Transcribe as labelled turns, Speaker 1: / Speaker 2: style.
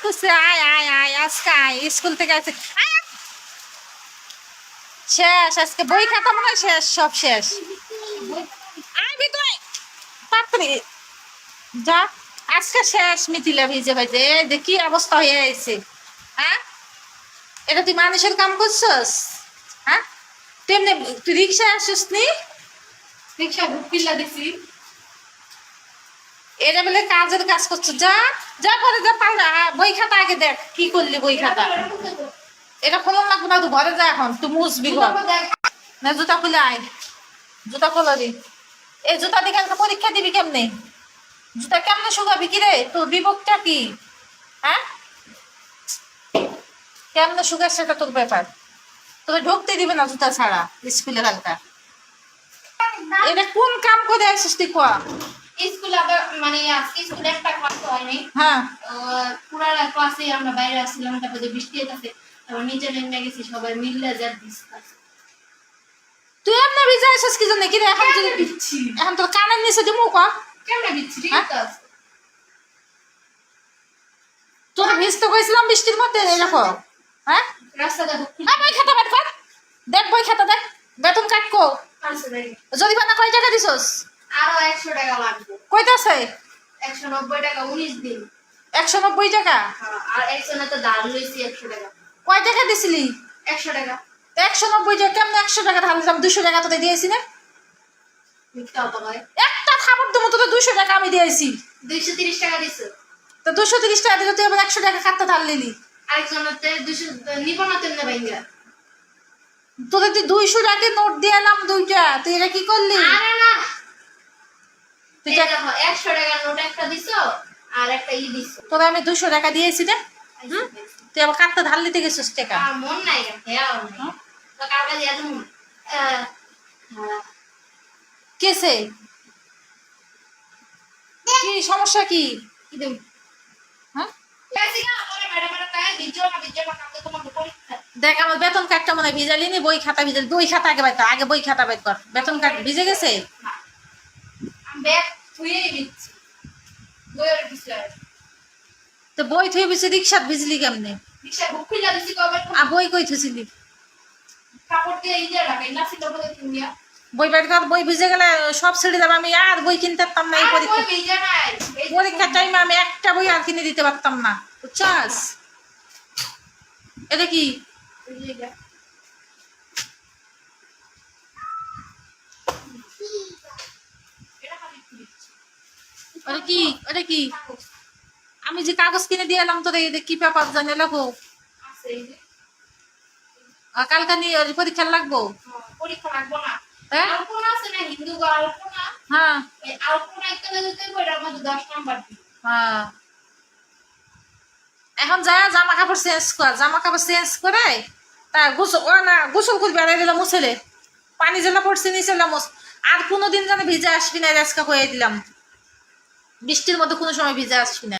Speaker 1: করছে, আয় আয় আয় আজকে আয় স্কুল থেকে আসছে। শেষ আজকে বই খাতা মনে হয় শেষ, সব শেষ। আয় ভিতরে তাড়াতাড়ি যা, আজকে শেষ মিথিলা ভিজে ভাইজে। এই যে কি অবস্থা হয়ে আছে, হ্যাঁ? এটা তুই মানুষের কাম করছস? হ্যাঁ, তুই এমনি তুই রিক্সায় আসিস নি?
Speaker 2: রিক্সা ঢুকিলা দিছি।
Speaker 1: এটা বলে কাজের কাজ করছো, যা যা করে যা পাল্লা। বই খাতা আগে দেখ কি করলি বই খাতা। এটা খোলা লাগবে না, তুই ঘরে যা এখন, তুই মুসবি ঘর। না জুতা খুলে আয়, জুতা খোলা দি। এই জুতা দিয়ে কালকে পরীক্ষা দিবি কেমনে? জুতা কেমনে শুকাবি কি রে? তোর বিপদটা কি, হ্যাঁ? কেমনে শুকাস সেটা তোর ব্যাপার। তোকে ঢুকতে দিবে না জুতা ছাড়া স্কুলে কালকা। এটা কোন কাম করে আসিস তুই কোয়া?
Speaker 2: স্কুল আবার মানে আজকে স্কুলে একটা ক্লাস হয়নি।
Speaker 1: হ্যাঁ,
Speaker 2: পুরা ক্লাসে আমরা বাইরে আসছিলাম, তারপরে বৃষ্টি হইতাছে, তারপর নিচে নেমে গেছি সবাই মিললে যা ডিসকাস।
Speaker 1: তুই এমনি ভিজা আসিস কি জন্য কি রে? এখন যদি
Speaker 2: দিচ্ছি
Speaker 1: এখন তোর কানের নিচে দিমু কা
Speaker 2: কেমনে দিচ্ছি, ঠিক আছে?
Speaker 1: তোর ভিজতে কইছিলাম বৃষ্টির মধ্যে এরকম, হ্যাঁ?
Speaker 2: রাস্তাটা ঢুকি
Speaker 1: বই খাতা বের কর, দেখ বই খাতা দেখ। বেতন কাটকো,
Speaker 2: আছে দেখি।
Speaker 1: জরিমানা কয় টাকা দিছস?
Speaker 2: আরো 100 টাকা লাগবে।
Speaker 1: কইতাছে
Speaker 2: 190 টাকা 19 দিন।
Speaker 1: 190 টাকা।
Speaker 2: আর একজনে তো দাঁড় লইছি 100 টাকা।
Speaker 1: কয় টাকা দিছিলি?
Speaker 2: 100 টাকা।
Speaker 1: 190 টাকা কেমনে 100 টাকা ঢাল দিলাম? 200 টাকা তোদের দিয়েছি না?
Speaker 2: মিথ্যা কথা ভাই।
Speaker 1: একটা খাবার দেবো তোদের 200 টাকা আমি দিয়েছি।
Speaker 2: 230 টাকা দিছো।
Speaker 1: তো 230 টাকা দিলে তুই আবার 100 টাকা খাতা ঢাল নিলি।
Speaker 2: আরেকজনতে 200 নিব না তেমনে ভাইঙ্গা।
Speaker 1: তোদের তুই 200 টাকা নোট দিলাম দুইটা, তুই এটা কি করলি?
Speaker 2: আরে না,
Speaker 1: তুই
Speaker 2: এই দেখো 100 টাকার নোট একটা দিছো আর একটা দিছো।
Speaker 1: তোরা আমি 200 টাকা দিয়েছি না? তুই আবার কাটতে ঢাল নিতে গেছিস টাকা।
Speaker 2: আর মন নাই হেয়াও নাই। তো কালকে দিয়া তুমি
Speaker 1: কেসে কি সমস্যা কি?
Speaker 2: কি দেব?
Speaker 1: হ্যাঁ,
Speaker 2: কাছে না পরে ম্যাডাম এর কাছে বিজয় কালকে তোমার পরীক্ষা।
Speaker 1: দেখ আমার বেতন কার্ডটা মনে হয় ভিজালি নি। বই খাতা ভিজালি, বই খাতা আগে বাইর কর, আগে বই খাতা বাইর কর। বেতন কার্ড ভিজে গেছে?
Speaker 2: আমি ব্যাগ ধুয়েই দিচ্ছি। বইয়ের বিষয়।
Speaker 1: তো বই থুই বিছে রিক্সাত ভিজলি কেমনে?
Speaker 2: রিক্সা ঢুকিলা দিছি কবে?
Speaker 1: আর বই কই থুছিলি?
Speaker 2: কাপড় দিয়ে ইয়ে লাগাই না ছিল বলে কিনিয়া।
Speaker 1: বই বাইর কর, বই ভিজে গেলে সব ছেড়ে যাবে। আমি আর বই কিনতে পারতাম না এই
Speaker 2: আর
Speaker 1: পরীক্ষা।
Speaker 2: বই ভিজে নাই।
Speaker 1: পরীক্ষার টাইমে আমি একটা বই আর কিনে দিতে পারতাম না, বুঝছস? এটা কি? ওটা কি? ওটা কি? আমি যে কাগজ কিনে দিয়ে এলাম তোর, এই কি পেপার জানি লেখো। কালকা নিয়ে পরীক্ষা লাগবো।
Speaker 2: পরীক্ষা লাগবো না।
Speaker 1: হ্যাঁ,
Speaker 2: আলপনা আছে না, হিন্দু আলপনা।
Speaker 1: হ্যাঁ,
Speaker 2: এই আলপনা একটা দিতে বইটার মধ্যে 10 নাম্বার দিই।
Speaker 1: হ্যাঁ। এখন যা জামা কাপড় চেঞ্জ কর, জামা কাপড় চেঞ্জ করে তা গোসল ও না গোসল করবি। আর দিলাম মুছেলে পানি জেলা পড়ছে নিচে মুছ। আর কোনোদিন যেন ভিজে আসবি না, আজকে হয়ে দিলাম। বৃষ্টির মধ্যে কোনো সময় ভিজে আসবি না।